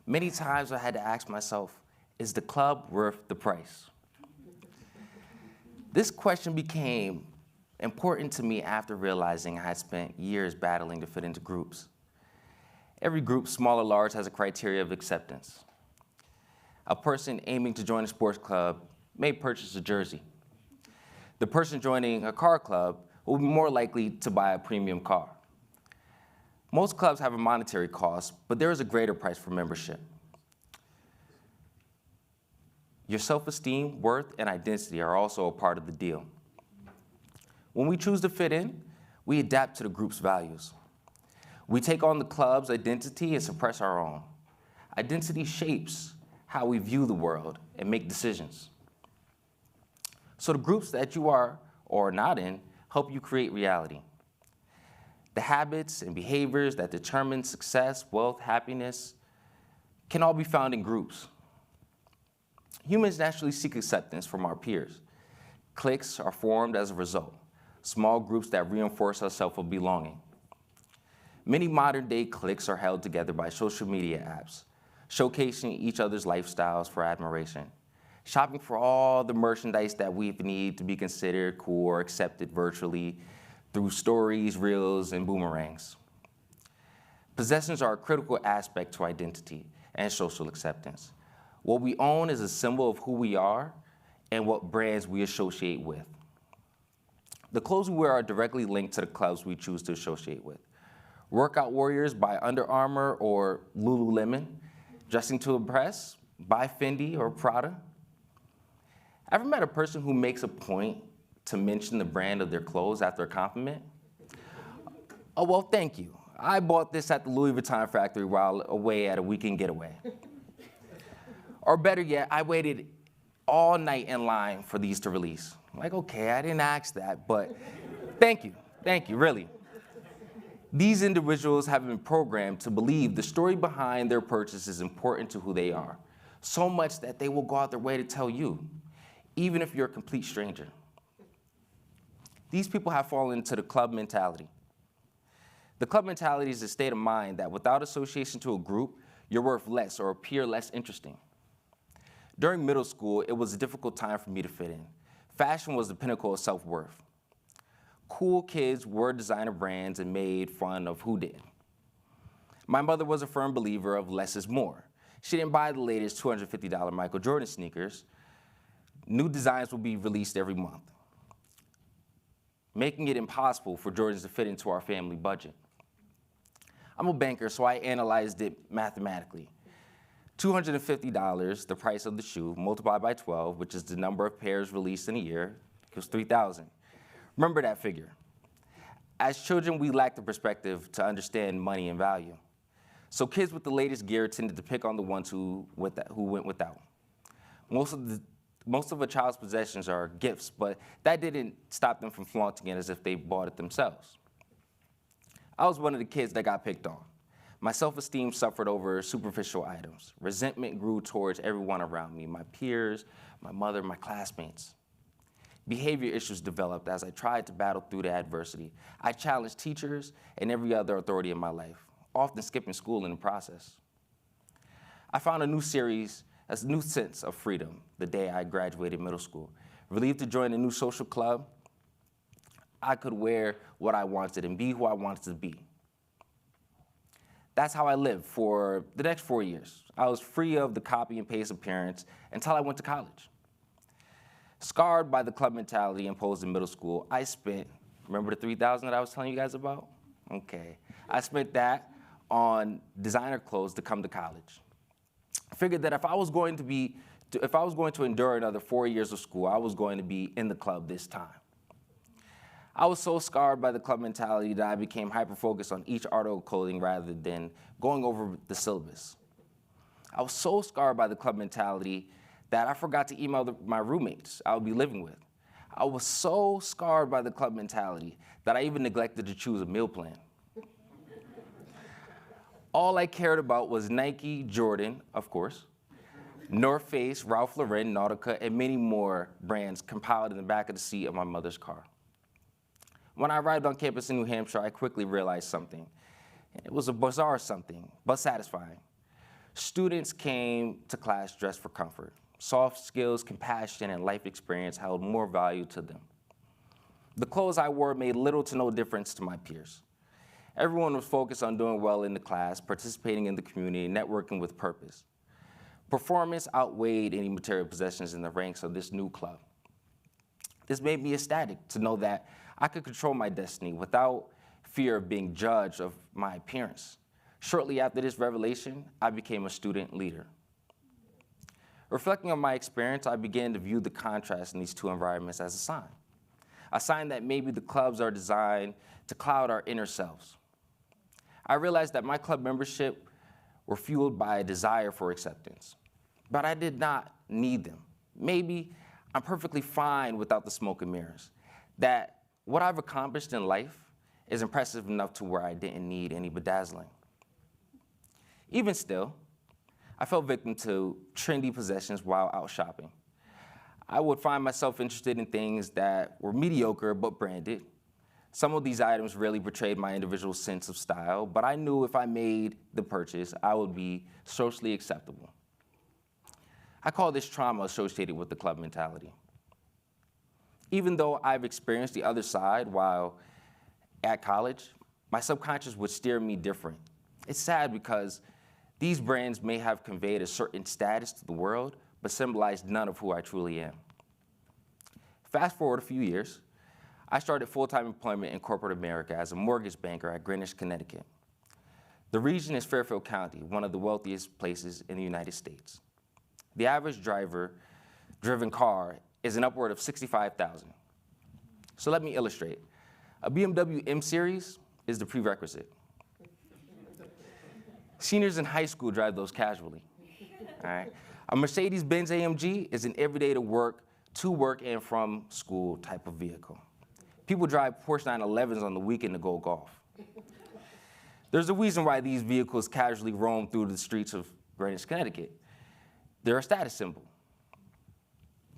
Many times I had to ask myself, is the club worth the price? This question became important to me after realizing I had spent years battling to fit into groups. Every group, small or large, has a criteria of acceptance. A person aiming to join a sports club may purchase a jersey. The person joining a car club will be more likely to buy a premium car. Most clubs have a monetary cost, but there is a greater price for membership. Your self-esteem, worth, and identity are also a part of the deal. When we choose to fit in, we adapt to the group's values. We take on the club's identity and suppress our own. Identity shapes how we view the world and make decisions. So the groups that you are or are not in help you create reality. The habits and behaviors that determine success, wealth, happiness can all be found in groups. Humans naturally seek acceptance from our peers. Cliques are formed as a result, small groups that reinforce our sense of belonging. Many modern-day cliques are held together by social media apps, showcasing each other's lifestyles for admiration, shopping for all the merchandise that we need to be considered cool or accepted virtually through stories, reels, and boomerangs. Possessions are a critical aspect to identity and social acceptance. What we own is a symbol of who we are and what brands we associate with. The clothes we wear are directly linked to the clubs we choose to associate with. Workout warriors buy Under Armour or Lululemon. Dressing to impress, buy Fendi or Prada. Ever met a person who makes a point to mention the brand of their clothes after a compliment? Oh, well, thank you. I bought this at the Louis Vuitton factory while away at a weekend getaway. Or better yet, I waited all night in line for these to release. I'm like, okay, I didn't ask that, but thank you, really. These individuals have been programmed to believe the story behind their purchase is important to who they are, so much that they will go out their way to tell you, even if you're a complete stranger. These people have fallen into the club mentality. The club mentality is a state of mind that without association to a group, you're worth less or appear less interesting. During middle school, it was a difficult time for me to fit in. Fashion was the pinnacle of self-worth. Cool kids wore designer brands and made fun of who did. My mother was a firm believer of less is more. She didn't buy the latest $250 Michael Jordan sneakers. New designs would be released every month, making it impossible for Jordans to fit into our family budget. I'm a banker, so I analyzed it mathematically. $250, the price of the shoe, multiplied by 12, which is the number of pairs released in a year, equals 3,000. Remember that figure. As children, we lack the perspective to understand money and value. So kids with the latest gear tended to pick on the ones who went without. Most of a child's possessions are gifts, but that didn't stop them from flaunting it as if they bought it themselves. I was one of the kids that got picked on. My self-esteem suffered over superficial items. Resentment grew towards everyone around me, my peers, my mother, my classmates. Behavior issues developed as I tried to battle through the adversity. I challenged teachers and every other authority in my life, often skipping school in the process. I found a new sense of freedom the day I graduated middle school. Relieved to join a new social club, I could wear what I wanted and be who I wanted to be. That's how I lived for the next 4 years. I was free of the copy and paste appearance until I went to college. Scarred by the club mentality imposed in middle school, I spent, remember the 3,000 that I was telling you guys about? Okay. I spent that on designer clothes to come to college. I figured that if I was going to endure another 4 years of school, I was going to be in the club this time. I was so scarred by the club mentality that I became hyper-focused on each article of clothing rather than going over the syllabus. I was so scarred by the club mentality that I forgot to email my roommates I would be living with. I was so scarred by the club mentality that I even neglected to choose a meal plan. All I cared about was Nike, Jordan, of course, North Face, Ralph Lauren, Nautica, and many more brands compiled in the back of the seat of my mother's car. When I arrived on campus in New Hampshire, I quickly realized something. It was a bizarre something, but satisfying. Students came to class dressed for comfort. Soft skills, compassion, and life experience held more value to them. The clothes I wore made little to no difference to my peers. Everyone was focused on doing well in the class, participating in the community, networking with purpose. Performance outweighed any material possessions in the ranks of this new club. This made me ecstatic to know that I could control my destiny without fear of being judged of my appearance. Shortly after this revelation, I became a student leader. Reflecting on my experience, I began to view the contrast in these two environments as a sign that maybe the clubs are designed to cloud our inner selves. I realized that my club membership were fueled by a desire for acceptance, but I did not need them. Maybe I'm perfectly fine without the smoke and mirrors, that what I've accomplished in life is impressive enough to where I didn't need any bedazzling. Even still, I fell victim to trendy possessions while out shopping. I would find myself interested in things that were mediocre but branded. Some of these items really betrayed my individual sense of style, but I knew if I made the purchase, I would be socially acceptable. I call this trauma associated with the club mentality. Even though I've experienced the other side while at college, my subconscious would steer me different. It's sad because these brands may have conveyed a certain status to the world, but symbolized none of who I truly am. Fast forward a few years, I started full-time employment in corporate America as a mortgage banker at Greenwich, Connecticut. The region is Fairfield County, one of the wealthiest places in the United States. The average driven car is an upward of $65,000. So let me illustrate. A BMW M Series is the prerequisite. Seniors in high school drive those casually. All right? A Mercedes-Benz AMG is an everyday to work and from school type of vehicle. People drive Porsche 911s on the weekend to go golf. There's a reason why these vehicles casually roam through the streets of Greenwich, Connecticut. They're a status symbol.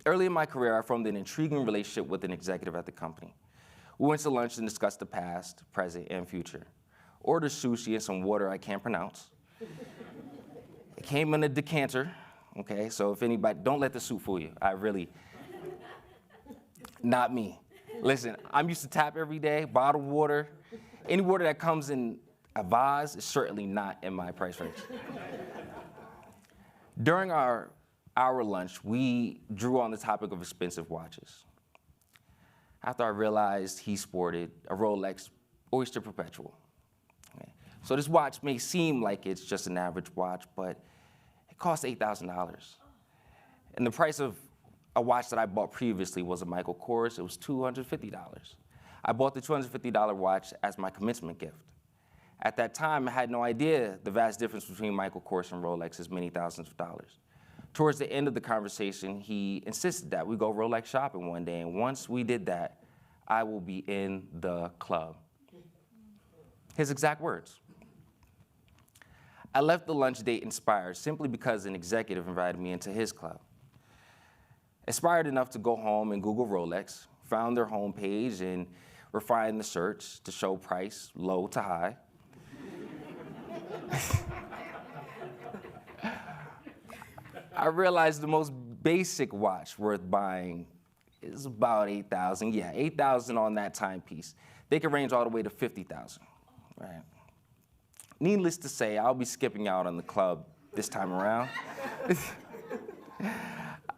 Early in my career, I formed an intriguing relationship with an executive at the company. We went to lunch and discussed the past, present, and future. Ordered sushi and some water I can't pronounce. It came in a decanter, okay? So if anybody, don't let the soup fool you. Not me. Listen, I'm used to tap every day, bottled water. Any water that comes in a vase is certainly not in my price range. During our lunch, we drew on the topic of expensive watches. After I realized he sported a Rolex Oyster Perpetual. Okay. So this watch may seem like it's just an average watch, but it costs $8,000. And the price of a watch that I bought previously was a Michael Kors. It was $250. I bought the $250 watch as my commencement gift. At that time, I had no idea the vast difference between Michael Kors and Rolex is many thousands of dollars. Towards the end of the conversation, he insisted that we go Rolex shopping one day, and once we did that, I will be in the club. His exact words. I left the lunch date inspired simply because an executive invited me into his club. Inspired enough to go home and Google Rolex, found their homepage and refined the search to show price low to high. I realized the most basic watch worth buying is about $8,000. Yeah, $8,000 on that timepiece. They can range all the way to $50,000, right? Needless to say, I'll be skipping out on the club this time around.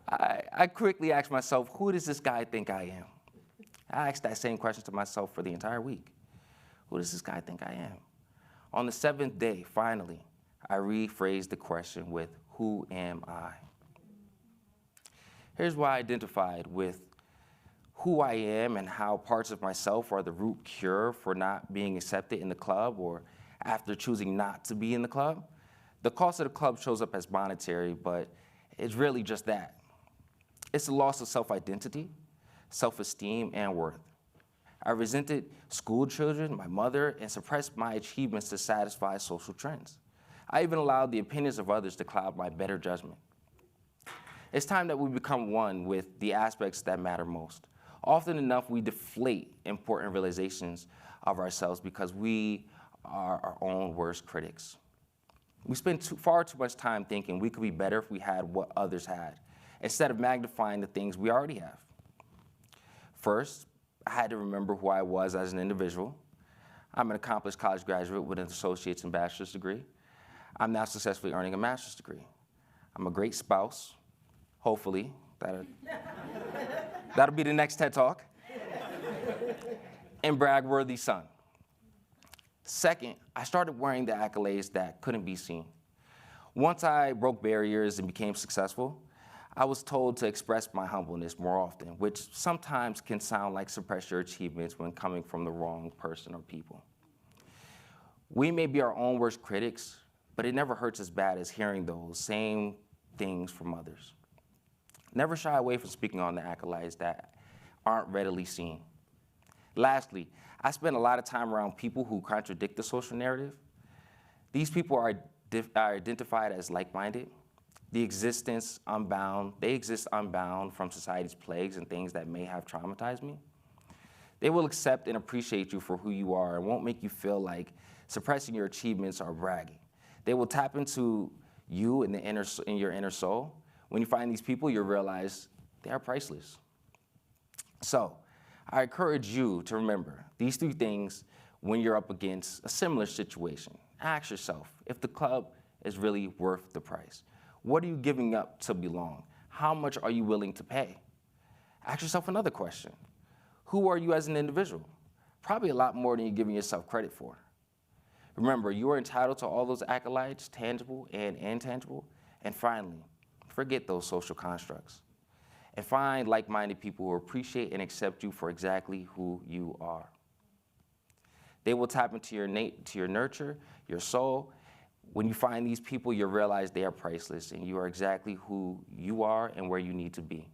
I quickly asked myself, who does this guy think I am? I asked that same question to myself for the entire week. Who does this guy think I am? On the seventh day, finally, I rephrased the question with, who am I? Here's why I identified with who I am and how parts of myself are the root cure for not being accepted in the club or after choosing not to be in the club. The cost of the club shows up as monetary, but it's really just that. It's the loss of self-identity, self-esteem, and worth. I resented school children, my mother, and suppressed my achievements to satisfy social trends. I even allowed the opinions of others to cloud my better judgment. It's time that we become one with the aspects that matter most. Often enough, we deflate important realizations of ourselves because we are our own worst critics. We spend far too much time thinking we could be better if we had what others had, instead of magnifying the things we already have. First, I had to remember who I was as an individual. I'm an accomplished college graduate with an associate's and bachelor's degree. I'm now successfully earning a master's degree. I'm a great spouse, hopefully. That'll be the next TED Talk. And brag-worthy son. Second, I started wearing the accolades that couldn't be seen. Once I broke barriers and became successful, I was told to express my humbleness more often, which sometimes can sound like suppress your achievements when coming from the wrong person or people. We may be our own worst critics, but it never hurts as bad as hearing those same things from others. Never shy away from speaking on the accolades that aren't readily seen. Lastly, I spend a lot of time around people who contradict the social narrative. These people are identified as like-minded. They exist unbound from society's plagues and things that may have traumatized me. They will accept and appreciate you for who you are and won't make you feel like suppressing your achievements or bragging. They will tap into you in your inner soul. When you find these people, you'll realize they are priceless. So, I encourage you to remember these three things when you're up against a similar situation. Ask yourself if the club is really worth the price. What are you giving up to belong? How much are you willing to pay? Ask yourself another question. Who are you as an individual? Probably a lot more than you're giving yourself credit for. Remember, you are entitled to all those accolades, tangible and intangible. And finally, forget those social constructs and find like-minded people who appreciate and accept you for exactly who you are. They will tap into your nurture, your soul. When you find these people, you'll realize they are priceless and you are exactly who you are and where you need to be.